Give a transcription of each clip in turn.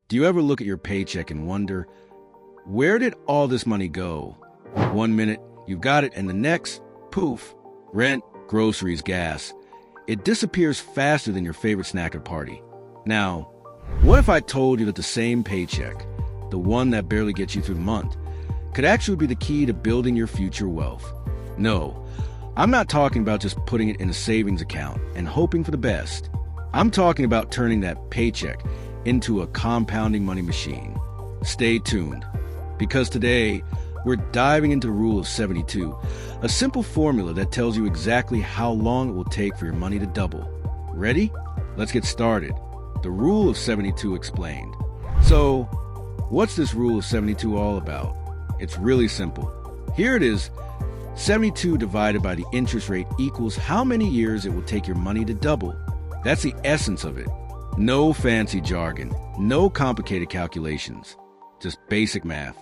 Do you ever look at your paycheck and wonder, where did all this money go? One minute, you've got it, and the next, poof, rent, groceries, gas. It disappears faster than your favorite snack at a party. Now, what if I told you that the same paycheck, the one that barely gets you through the month, could actually be the key to building your future wealth? No, I'm not talking about just putting it in a savings account and hoping for the best. I'm talking about turning that paycheck into a compounding money machine. Stay tuned, because today we're diving into the Rule of 72, a simple formula that tells you exactly how long it will take for your money to double. Ready? Let's get started. The Rule of 72 explained. So, what's this Rule of 72 all about? It's really simple. Here it is. 72 divided by the interest rate equals how many years it will take your money to double. That's the essence of it. No fancy jargon, no complicated calculations, just basic math.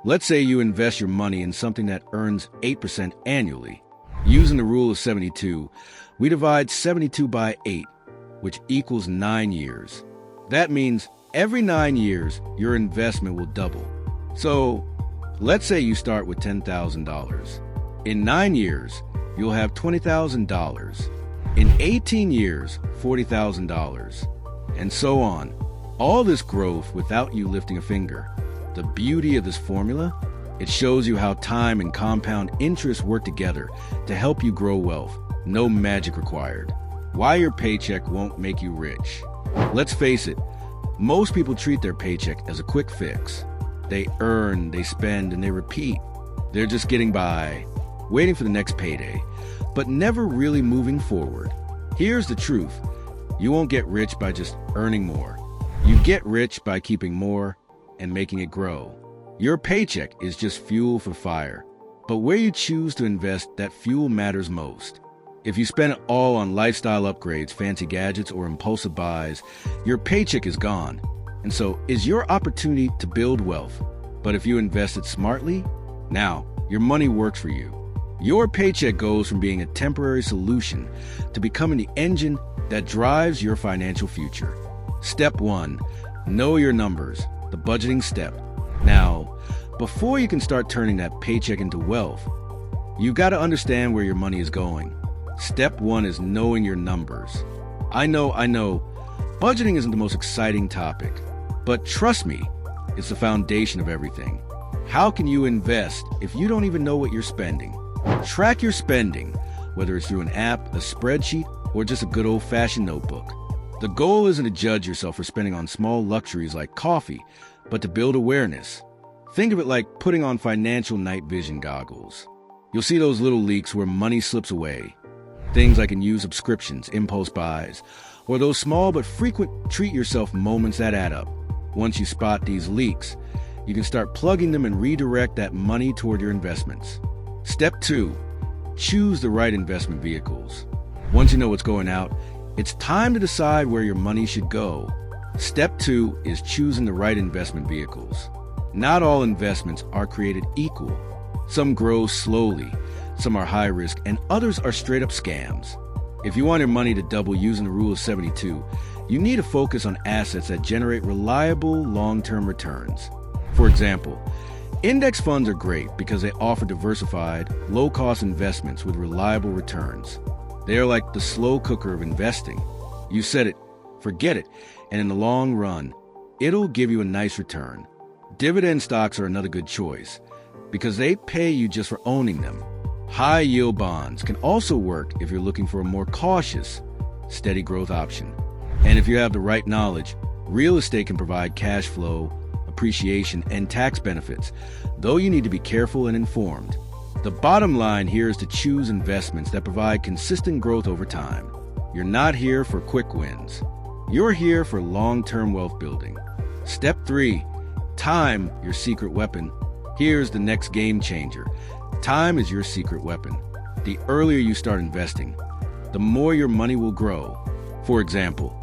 Let's say you invest your money in something that earns 8% annually. Using the Rule of 72, we divide 72 by 8, which equals 9 years. That means every 9 years, your investment will double. So, let's say you start with $10,000. In 9 years, you'll have $20,000. In 18 years, $40,000. And so on. All this growth without you lifting a finger. The beauty of this formula? It shows you how time and compound interest work together to help you grow wealth. No magic required. Why your paycheck won't make you rich. Let's face it, most people treat their paycheck as a quick fix. They earn, they spend, and they repeat. They're just getting by, waiting for the next payday, but never really moving forward. Here's the truth. You won't get rich by just earning more. You get rich by keeping more and making it grow. Your paycheck is just fuel for fire, but where you choose to invest, that fuel matters most. If you spend it all on lifestyle upgrades, fancy gadgets, or impulsive buys, your paycheck is gone. And so is your opportunity to build wealth. But if you invest it smartly, now your money works for you. Your paycheck goes from being a temporary solution to becoming the engine that drives your financial future. Step 1, know your numbers, the budgeting step. Now, before you can start turning that paycheck into wealth, you've got to understand where your money is going. Step 1 is knowing your numbers. I know, budgeting isn't the most exciting topic, but trust me, it's the foundation of everything. How can you invest if you don't even know what you're spending? Track your spending, whether it's through an app, a spreadsheet, or just a good old-fashioned notebook. The goal isn't to judge yourself for spending on small luxuries like coffee, but to build awareness. Think of it like putting on financial night vision goggles. You'll see those little leaks where money slips away. Things like unused subscriptions, impulse buys, or those small but frequent treat-yourself moments that add up. Once you spot these leaks, you can start plugging them and redirect that money toward your investments. Step 2, choose the right investment vehicles. Once you know what's going out, it's time to decide where your money should go. Step 2 is choosing the right investment vehicles. Not all investments are created equal. Some grow slowly, some are high risk, and others are straight up scams. If you want your money to double using the Rule of 72, you need to focus on assets that generate reliable long-term returns. For example, index funds are great because they offer diversified, low-cost investments with reliable returns. They are like the slow cooker of investing. You set it, forget it, and in the long run, it'll give you a nice return. Dividend stocks are another good choice because they pay you just for owning them. High-yield bonds can also work if you're looking for a more cautious, steady growth option. And if you have the right knowledge, real estate can provide cash flow, appreciation, and tax benefits, though you need to be careful and informed. The bottom line here is to choose investments that provide consistent growth over time. You're not here for quick wins. You're here for long-term wealth building. Step 3, time, your secret weapon. Here's the next game changer. Time is your secret weapon. The earlier you start investing, the more your money will grow. For example,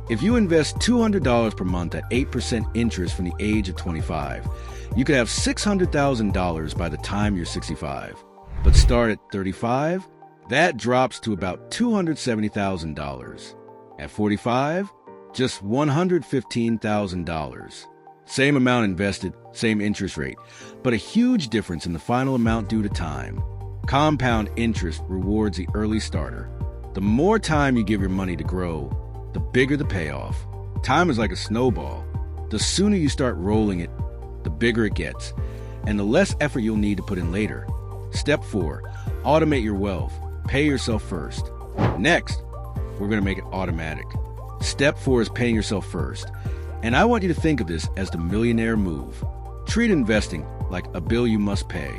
if you invest $200 per month at 8% interest from the age of 25, you could have $600,000 by the time you're 65. But start at 35, that drops to about $270,000. At 45, just $115,000. Same amount invested, same interest rate, but a huge difference in the final amount due to time. Compound interest rewards the early starter. The more time you give your money to grow, the bigger the payoff. Time is like a snowball. The sooner you start rolling it, the bigger it gets, and the less effort you'll need to put in later. Step 4, automate your wealth. Pay yourself first. Next, we're going to make it automatic. Step 4 is paying yourself first. And I want you to think of this as the millionaire move. Treat investing like a bill you must pay.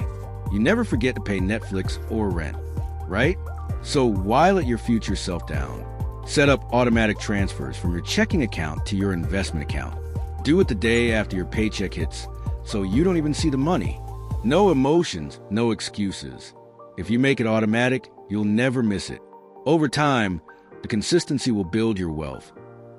You never forget to pay Netflix or rent, right? So why let your future self down? Set up automatic transfers from your checking account to your investment account. Do it the day after your paycheck hits, so you don't even see the money. No emotions, no excuses. If you make it automatic, you'll never miss it. Over time, the consistency will build your wealth,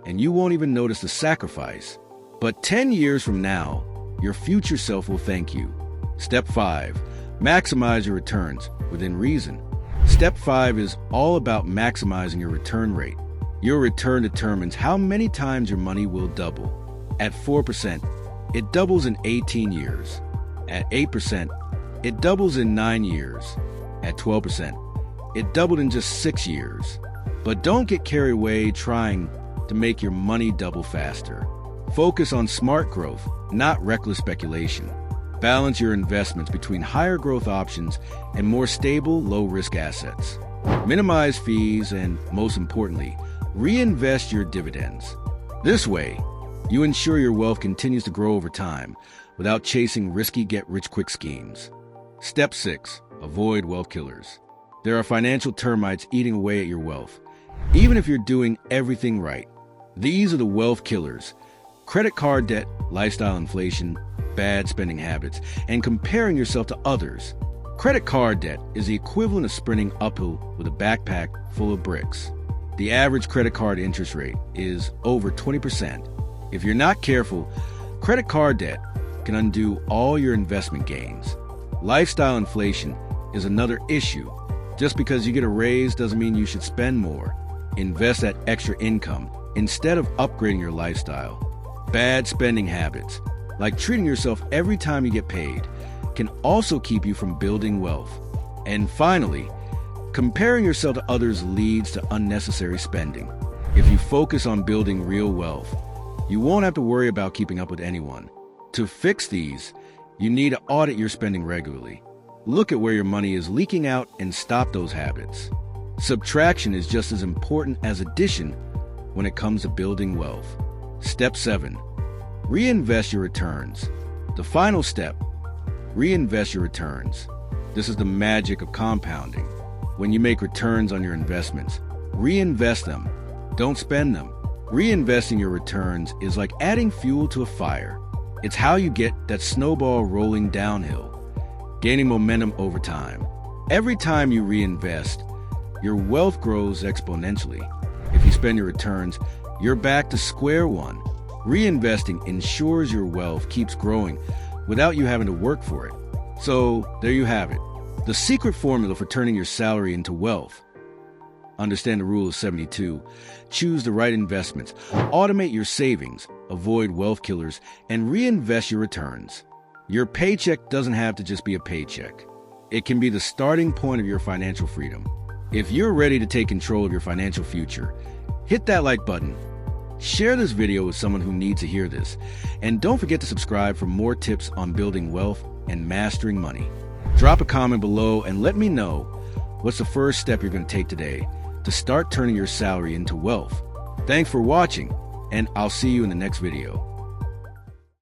and you won't even notice the sacrifice. But 10 years from now, your future self will thank you. Step 5, maximize your returns within reason. Step 5 is all about maximizing your return rate. Your return determines how many times your money will double. At 4%, it doubles in 18 years. At 8%, it doubles in 9 years. At 12%, it doubled in just 6 years. But don't get carried away trying to make your money double faster. Focus on smart growth, not reckless speculation. Balance your investments between higher growth options and more stable, low-risk assets. Minimize fees and, most importantly, reinvest your dividends. This way, you ensure your wealth continues to grow over time without chasing risky get-rich-quick schemes. Step 6, avoid wealth killers. There are financial termites eating away at your wealth, even if you're doing everything right. These are the wealth killers: credit card debt, lifestyle inflation, bad spending habits, and comparing yourself to others. Credit card debt is the equivalent of sprinting uphill with a backpack full of bricks. The average credit card interest rate is over 20%. If you're not careful, credit card debt can undo all your investment gains. Lifestyle inflation is another issue. Just because you get a raise doesn't mean you should spend more. Invest that extra income instead of upgrading your lifestyle. Bad spending habits, like treating yourself every time you get paid, can also keep you from building wealth. And finally, comparing yourself to others leads to unnecessary spending. If you focus on building real wealth, you won't have to worry about keeping up with anyone. To fix these, you need to audit your spending regularly. Look at where your money is leaking out and stop those habits. Subtraction is just as important as addition when it comes to building wealth. Step 7, reinvest your returns. The final step, reinvest your returns. This is the magic of compounding. When you make returns on your investments, reinvest them. Don't spend them. Reinvesting your returns is like adding fuel to a fire. It's how you get that snowball rolling downhill, gaining momentum over time. Every time you reinvest, your wealth grows exponentially. If you spend your returns, you're back to square one. Reinvesting ensures your wealth keeps growing without you having to work for it. So there you have it, the secret formula for turning your salary into wealth. Understand the rule of 72. Choose the right investments, automate your savings, avoid wealth killers, and reinvest your returns. Your paycheck doesn't have to just be a paycheck. It can be the starting point of your financial freedom. If you're ready to take control of your financial future, hit that like button. Share this video with someone who needs to hear this. And don't forget to subscribe for more tips on building wealth and mastering money. Drop a comment below and let me know what's the first step you're going to take today to start turning your salary into wealth. Thanks for watching, and I'll see you in the next video.